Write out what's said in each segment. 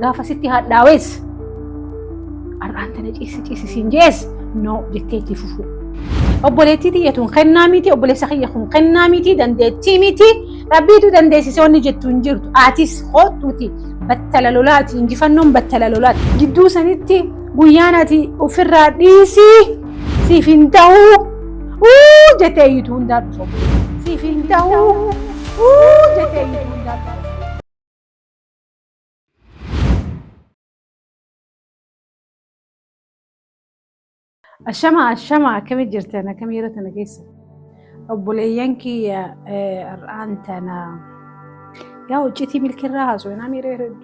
غافة ستي هاداويس أنت نجيسي سنجيس نو جتيتي فوفو أبوليتي يتون خناميتي أبولي سخي يخون خناميتي دندتي ميتي ربيتو دندسي سوني جتون جرت آتيس خوتوتي بتلالولات إنجفنهم بتلالولات جدو سنتي بوياناتي وفر ديسي سيفنتاو جتيتون دار فوق سيفنتاو جتيتون دار الشمع كم جرتنا كم يرتنا كيس أبوليانكي يا أنتنا يا وجتي ملكي الراس وأنا ميرد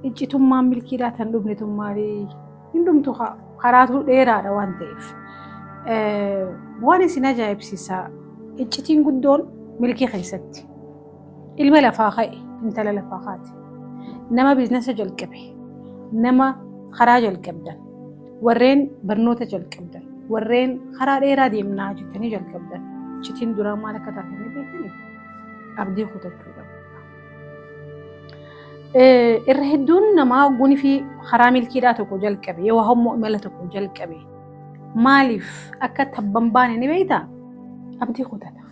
إجتي ما ملكي لا تندم لتماري إندم تخا خراتو ديرا روان تيف وأنا سنجا بسيسا إجتي نقدون ملكي خيستي الملا فاخي انت لا فاخاتي نما بيزنس جلكبي نما خراج الكبدن warreen barnoota jalqabdan warreen karaa dheeraa deemnaa jettanii jalqabdan citiin duraa maal akka taatanii beekanii abdii kutachuudha. Irra hedduun namaa ogguunii fi karaa milkiidhaa tokko jalqabe yoo hammoo imala tokko jalqabe maaliif akka tabban baane ni beektaa? Abdii kutata.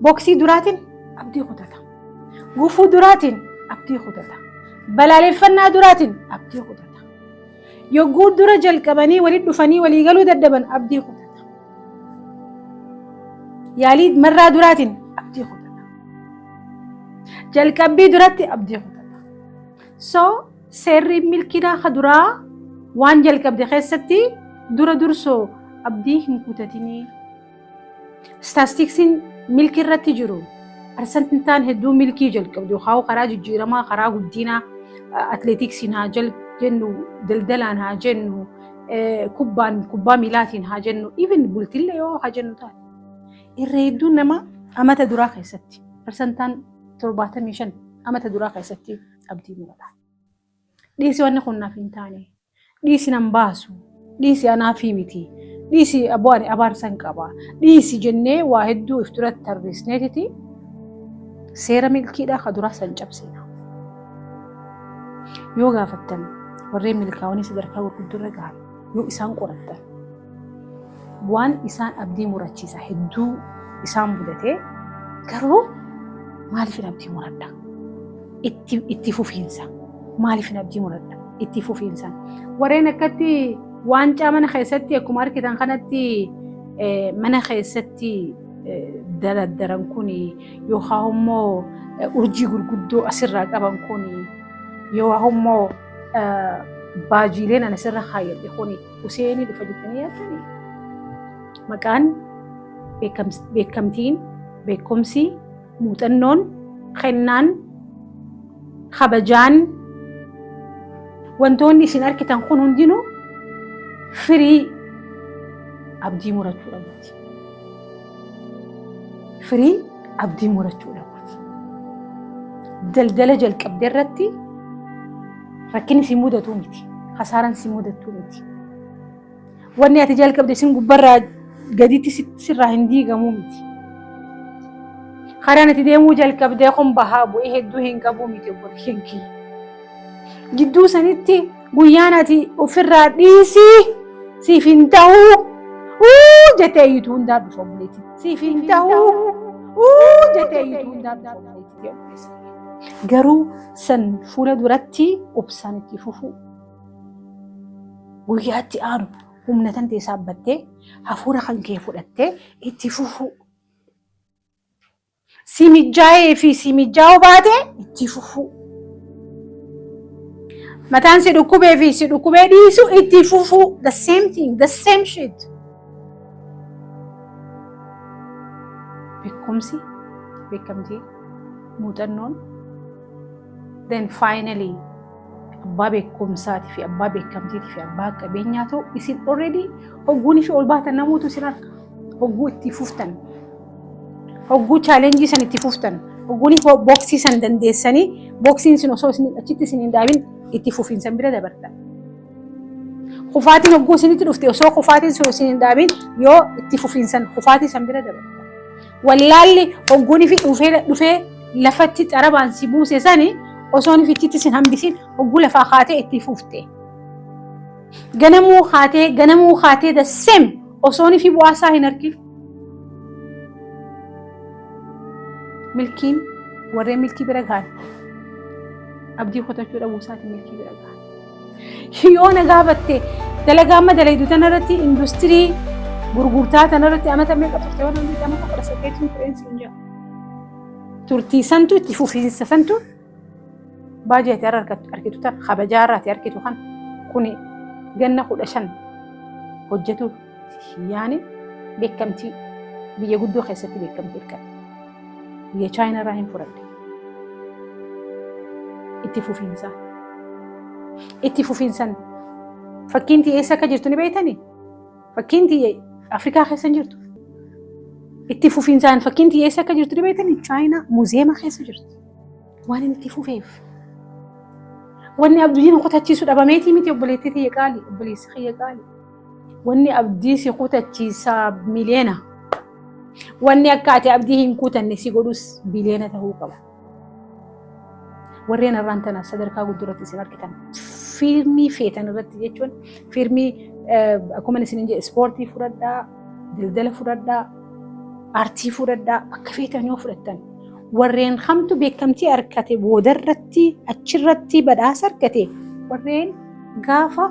Boksii duraatiin abdii kutata. Gufuu duraatiin abdii kutata. Balaaleffannaa duraatiin abdii kutata. يقول درجة الكبني وليد دفني ولي قالوا ددبن أبدي خدتا ياليد مرة دراتين أبدي خدتا جل كبي دراتي أبدي خدتا سري ملكنا خدرا وان جل كبدي خيستي درسو أبدي هنكوتتيني ستاستيكسين ملكي راتي جرو أرسنتان هدو ملكي جل كبدي وخاو خراج الجيرما خراج الدينا أتليتيكسين هاجل جنو دلدلان ها جنو كوبا ميلاتين ها جنو إيفن قلت لي يو ها جنو تاني الريدون نما أما تدراك يا ستي برسنتان ترباتا ميشن أما تدراك يا ستي أبدي مولا ديسي وانا خلنا فين تاني ديسي نمباسو ديسي أنا في ميتي ديسي أبواني أبار سنكابا ديسي جنة واحدو افترات تربيسنيتي سيرا ملكي دا خدرا سنجاب سينا يوغا فتن warreen milkaa'anii sadarkaa gurguddoo gahan yoo isaan qoratan waan isaan abdii murachiisa hedduu isaan mudatee garuu maaliif abdii muradha itti fufiinsa maaliif abdii muradha itti fufiinsa warreen akkatti waancaa mana keessatti akkuma argitan kanatti mana keessatti daraddaran kuni yookaan immoo urjii gurguddoo asirraa qaban kuni yookaan immoo baajileen ana sirra kaayyadhe kuni Useenii dhufa jettanii yaaddanii maqaan beekamtiin beekumsi muuxannoon kennaan kabajaan wantoonni isin argitan kun hundinuu firii abdii murachuu dhabuuti. Firii abdii murachuu dhabuuti. Daldala jalqabdee irratti rakkinni si mudatu miti. Hasaaraan si mudatu miti. Wanni ati jalqabde sin gubbarraa gaditti sirraa hin diigamu miti. Karaan ati deemuu jalqabdee kun bahaa bu'ee hedduu hin qabu miti obboleeyyanki. Gidduu sanitti guyyaan ati ofirraa dhiisii siif hin ta'uu jettee iyyuu hundaa dhufa obboleetti. Siif hin ta'uu jettee iyyuu hundaa dhufa obboleetti. Garuu san fuula duratti obsaan itti fufuu. Guyyaatti aanu humna tan teessaa battee hafuura kan kee fudhattee itti fufuu. Si mijaa'ee fi si mijaa'uu baate itti fufuu. Mataan si dhukkubee fi si dhukkubee dhiisu itti fufuu. The same thing, the same shit. Beekumsi, beekamtii, muuxannoon. Then finally, abbaa beekumsaatii fi abbaa beekamtiitii fi abbaa qabeenyaa ta'u isin already hogguunii fi ol baatan namoota isin harka hogguu itti fuftan. Hogguu challenge san itti fuftan. Hogguunii boksii san dandeessanii boksiin sin osoo isin achitti isin hin dhaabin itti fufiinsan bira dabartan. Kufaatiin hogguu isinitti dhufte osoo kufaatiin sun isin hin dhaabin yoo itti fufiinsan kufaatii san bira dabartan. Wallaalli hogguunii fi dhufee lafatti xarabaan si buuse sani osoo fi itti sin hambisin hogguu lafaa kaatee itti fuuftee. Ganamuu kaatee the same osoo fi bu'aasaa hin argin. Milkiin warreen milkii bira gahan abdii kutachuu dhabuu isaatiin milkii bira gahan. Yoo na gaafatte dalagaa amma dalaydu tanarratti industirii gurgurtaa tanarratti amata meeqa turte waan hundi amata 18 influensi hin jiru. Turtii santu itti fufiinsa santu baajeeti argitu tan kabajaarraati argitu kan kuni ganna 15 hojjetu yaani beekamtii biyya guddoo keessatti beekamtii hirkata. Biyya Chaayinaa irraa hin fudhadhe. Itti fufiinsan fakkiin eessa akka jirtu ni beektanii? Fakkiin Afrikaa keessa hin jirtu. Itti fufiinsaan fakkiin eessa akka jirtu ni beektanii? Chaayinaa muuzeema keessa jirti. Waan inni itti fufeef. Wanni abdiin kutachiisu dhabameetii miti obboleettii tiyya qaali, obboleessi kiyya qaali. Wanni abdii si kutachiisaa miliyoona. Wanni akka ati abdii hin kutanne si godhus biliyoona ta'uu qaba. Warreen irraan tana sadarkaa gudduratti isin argitan fiilmii feetan irratti jechuun fiilmii akkuma isin jedhe ispoortii fudhadhaa, daldala fudhadhaa, aartii fudhadhaa bakka feetan yoo fudhattan warreen kamtu beekamtii argate boodarratti achirratti badhaasa argate warreen gaafa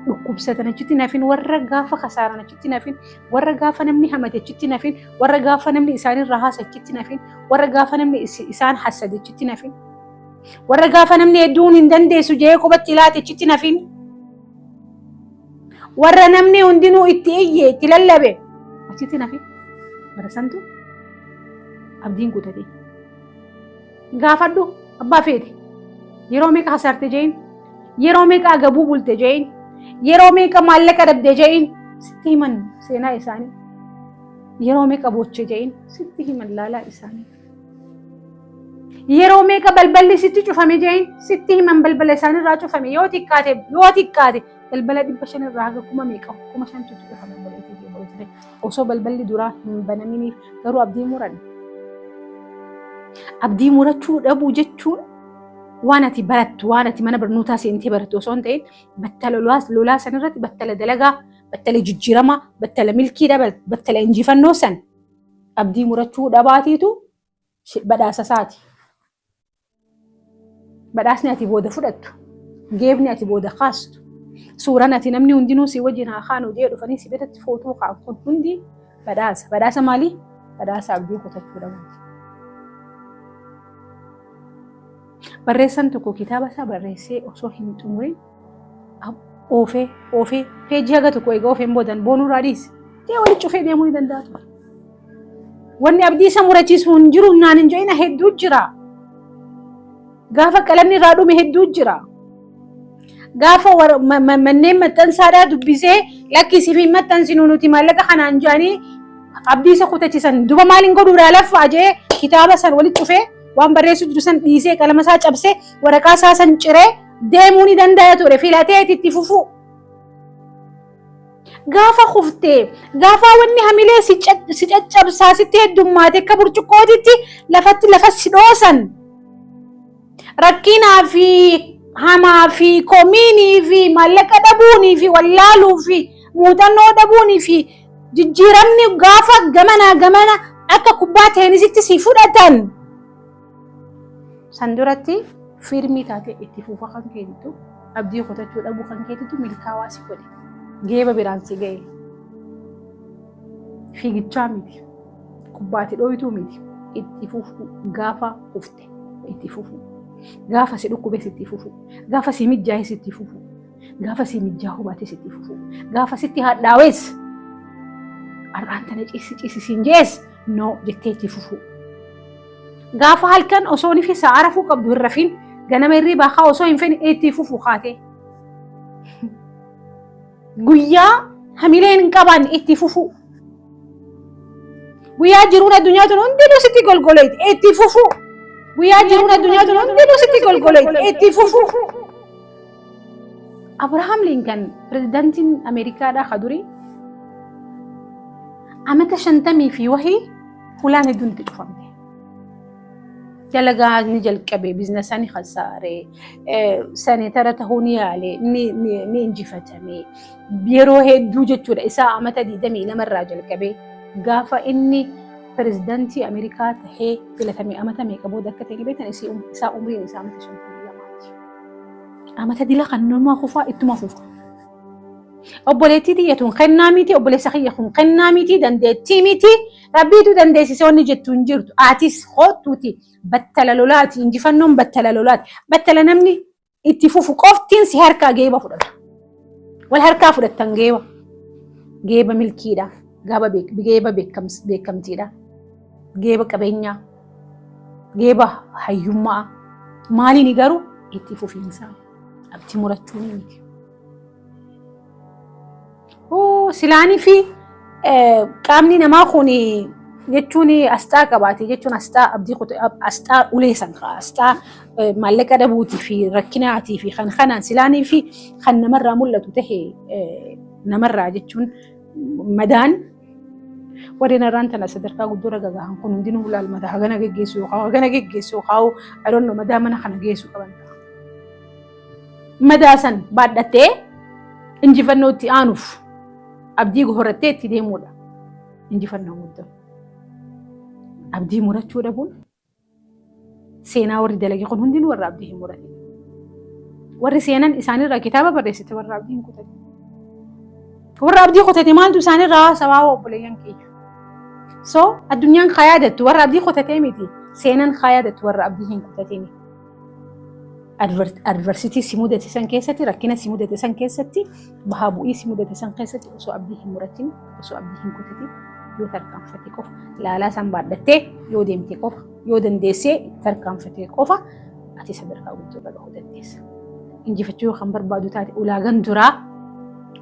dhukkubsatan achitti nafin warra gaafa kasaaran achitti nafin warra gaafa namni hamate achitti nafin warra gaafa namni isaanirraa haasa achitti nafin warra gaafa namni isaan hasade achitti nafin warra gaafa namni hedduun hin dandeessu jee qubatti ilaate achitti nafin warra namni hundinuu itti iyyee itti lallabe achitti nafin barasantu abdiin guutate gaafadhu abbaa feete yeroo meeqa hasaarte jeen yeroo meeqa gabuu bulte jeen yeroo meeqa maallaqa dhabde jeen sitti himan seenaa isaanii yeroo meeqa booche jeen sitti himan laalaa isaanii yeroo meeqa balballi sitti cufame jeen sitti himan balbala isaanii irraa cufame yoo xiqqaate balbala 500 irraa haga 500 cufame balballi osoo balballi duraa hin banaminiif garuu abdii muran abdii murachuu dhabuu jechuun waan ati barattu waan ati mana barnootaa seentee barattu osoo hin ta'in battala lolaa sanirratti battala dalagaa battala jijjiirama battala milkiidha battala injifannoo san abdii murachuu dhabaatiitu badhaasa isaati. Badhaasni ati booda fudhattu geebni ati booda kaastu suuraan ati namni hundinuu si wajjin haa kaanu jee dhufanii si biratti footoo ka'an kun hundi badhaasa maalii badhaasa abdii kutachuu dhabaati. Barreessaan tokko kitaaba isaa barreessee osoo hin xumurin oofee peejii haga tokko egaa oofeen boodan boonuu raadiis ta'ee walitti cufee deemuu ni danda'a. Wanni abdii isa murachiisu hin jiru naan hin jedhina hedduu jira. Gaafa qalamni irraa dhume hedduu jira. Gaafa manneen maxxansaadhaa dubbisee lakkisiif hin maxxansinu nuti maallaqa kanaan jedhanii abdii isa kutachiisan duba maaliin godhuudhaa laffaa jee kitaaba san walitti cufee waan barreessu jiru san dhiisee qalama isaa cabsee waraqaa isaa san ciree deemuu ni danda'a ture filatee itti fufu. Gaafa kuftee gaafa wanni hamilee si caccabsaa sitti heddummaate akka burcuqqootitti lafa si dhoosan rakkinaa fi hamaa fi komiinii fi maallaqa dhabuunii fi wallaaluu fi muuxannoo dhabuunii fi jijjiiramni gaafa gamana akka kubbaa teenisitti si fudhatan. San duratti fiilmii taatee itti fufa kan keetitu abdii kutachuu dhabuu kan keetitu milkaawaa si godhe geeba biraan si ga'e fiigichaa miti kubbaatti dhooytuu miti itti fufu gaafa kufte itti fufu gaafa si dhukkube sitti fufu gaafa si mijjaa'e sitti fufu gaafa si mijjaa'uu baate sitti fufu gaafa sitti hadhaawes arraan tana ciisisiin jees no jettee itti fufu. Gaafa halkan osoo nifi sa'a rafuu qabdu hin rafin ganama irrii baakaa osoo hin fedhin itti fufu kaate. Guyyaa hamileen hin qaban itti fufu. Guyyaa jiruun addunyaa tun hundinuu sitti golgoleeti itti fufu. Guyyaa jiruun addunyaa tun hundinuu sitti golgoleeti itti fufu. Abrahaam Lincoln pirezidaantiin Ameerikaadhaa ka durii amata 50 fi wahii hulaan hedduun itti cufamte. dalagaa ni jalqabe biizinasaan ni khasaare seneetara ta'uu ni yaale ni injifatame yeroo hedduu jechuudha isaa amata 22 irraa jalqabe gaafa inni pirezidaantii Ameerikaa tahee filatame amata meeqa booda akka ta'e beektan isaa umriin isaa amata 52 amata dila kan nama kufaa ittuma fufa obboleettii tiyyatuun kennaa miti obboleessa kiyya kun kennaa miti dandeettii miti rabbiitu dandeessisee wanni jettu hin jirtu aatis hoottuuti battala lolaati injifannoon battala lolaati battala namni itti fufu qoftiin si harkaa geeba fudhata wal harkaa fudhattan geeba milkiidha geeba beekamtiidha geeba qabeenyaa geeba hayyummaa maaliin garuu itti fufiinsaa abdii murachuun miti. Silaanii fi qaamni namaa kun jechuun asxaa qabaate jechuun asxaa abdii asxaa uleessan asxaa maallaqa dhabuutii fi rakkinaatii fi kan kanaan silaanii fi kan namarraa mul'atu tahe namarraa jechuun madaan warreen irraan tana sadarkaa guddoo ragagahan kun hundinuu laal madaa hagana geggeessu yookaan adoonnoo madaa mana kana geessu qaban madaa san baadhattee injifannootti aanuuf abdii horattee itti deemuudha injifannoo guddaa abdii murachuu dhabuun seenaa warri dalage kun hundinuu warra abdii hin muratin warri seenan isaanirraa kitaaba barreessite warra abdii hin kutatin warra abdii kutate maaltu isaanirraa sabaa obboleeyyan keenya so addunyaan kaa yaadattu warra abdii kutatee miti seenan kaa yaadattu warra abdii hin kutatin adversitii si mudate san keessatti rakkina si mudate san keessatti bahaa bu'ii si mudate san keessatti osoo abdii hin muratin osoo abdii hin kutatin yoo tarkaanfatte qofa laalaa san baadhattee yoo deemte qofa yoo dandeessee tarkaanfatte qofa ati sadarkaa guddoo irra gahuu dandeessa. Injifachuu kan barbaadu taate ulaagaan duraa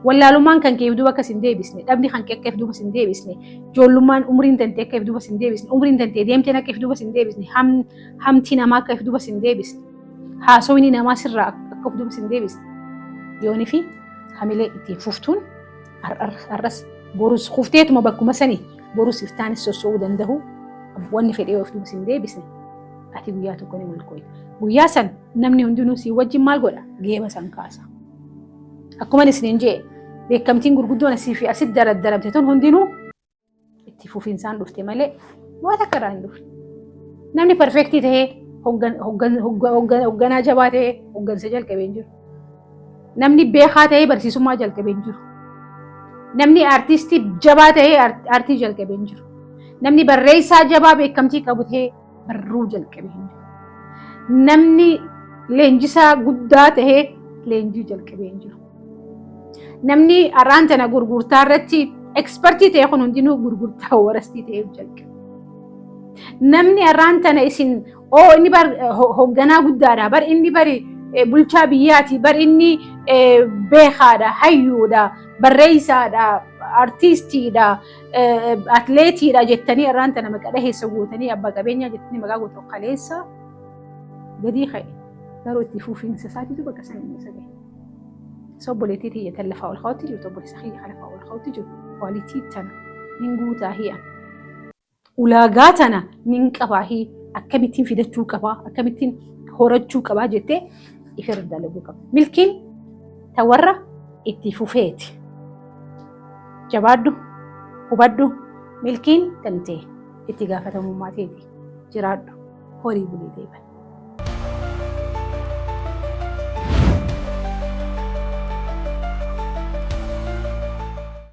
wallaalummaan kan kee duuba akkas hin deebisne dhabni kan kee akka duuba hin deebisne ijoollummaan umriin tantee akka duuba hin deebisne umriin tantee deemteen akka duuba hin deebisne hamti namaa akka duuba hin deebisne haasawni namaa sirraa akka duuba hin deebisne yoonii fi hamilee ittiin fuftuun arras borus kufteetuma bakkuma sanii borus iftaanis soso'uu danda'u wanni fedhee of duuba hin deebisne ati guyyaa tokko ni milkooyi guyyaa san namni hundinuu si wajjin maal godha geeba san kaasa akkuma isiniin jee beekamtiin gurguddoon asii fi asitti daraddaramte tun hundinuu itti fufiinsaan dhufte malee waan akka irraa hin dhufne namni perfeektii tahee hoogganaa jabaa tahee hooggansa jalqabee hin jiru namni beekaa tahee barsiisummaa jalqabee hin jiru namni aartistii jabaa tahee aartii jalqabee hin jiru namni barreessaa jabaa beekamtii qabu tahee barruu jalqabee hin jiru namni leenjisaa guddaa tahee leenjii jalqabee hin jiru namni arraan tana gurgurtaa irratti ekspertii ta'e kun hundinuu gurgurtaa warastii ta'eef jalqabe. Namni arraan tana isin inni bar hoogganaa guddaadha bar inni bari bulchaa biyyaati bar inni beekaadha hayyuudha barreessaadha artiistiidha atleetiidha jettanii arraan tana maqaa dhaheessa gootanii abbaa qabeenyaa jettanii maqaa gootan kaleessa gadii ka'e garuu itti fufiinsa isaatiitu bakka sana inni isa gahe. sobboleettii tiyyatan lafaa ol kaawwatti jirtu obboleessa kiyya lafaa ol kaawwatti jiru kwaalitii tana nin guutaa hi'an ulaagaa tana nin qabaa hi akkamittiin fidachuu qabaa akkamittiin horachuu qabaa jettee ifirra dalaguu qaba milkiin ta warra itti fufeeti jabaaddu hubaddu milkiin kan ta'e itti gaafatamummaa ta'eeti jiraadhu horii bulee deeban.